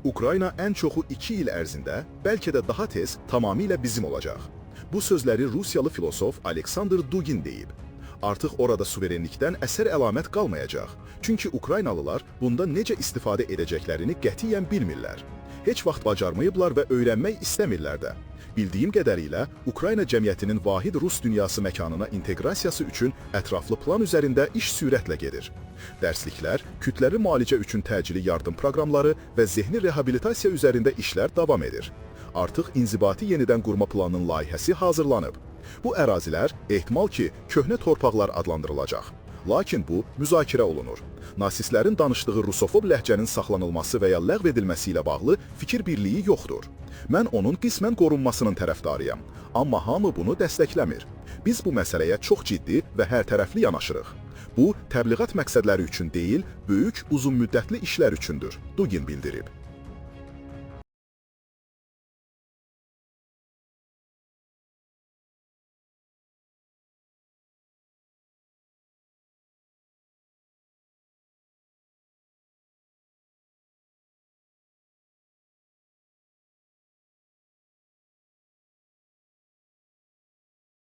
Ukrayna ən çoxu 2 il ərzində, bəlkə də daha tez tamamilə bizim olacaq. Bu sözləri Rusiyalı filosof Aleksandr Dugin deyib. Artıq orada suverenlikdən əsər əlamət qalmayacaq. Çünki Ukraynalılar bunda necə istifadə edəcəklərini qətiyyən bilmirlər. Heç vaxt bacarmayıblar və öyrənmək istəmirlər də. Bildiyim qədərilə, Ukrayna cəmiyyətinin vahid Rus dünyası məkanına inteqrasiyası üçün ətraflı plan üzərində iş sürətlə gedir. Dərsliklər, kütləvi müalicə üçün təcili yardım proqramları və zehni reabilitasiya üzərində işlər davam edir. Artıq inzibati yenidən qurma planının layihəsi hazırlanıb. Bu ərazilər ehtimal ki, köhnə torpaqlar adlandırılacaq. Lakin bu müzakirə olunur. Nasistlərin danışdığı rusofob ləhcənin saxlanılması və ya ləğv edilməsi ilə bağlı fikir birliyi yoxdur. Mən onun qismən qorunmasının tərəfdarıyam, amma hamı bunu dəstəkləmir. Biz bu məsələyə çox ciddi və hərtərəfli yanaşırıq. Bu, təbliğat məqsədləri üçün deyil, böyük, uzunmüddətli işlər üçündür, Dugin bildirib.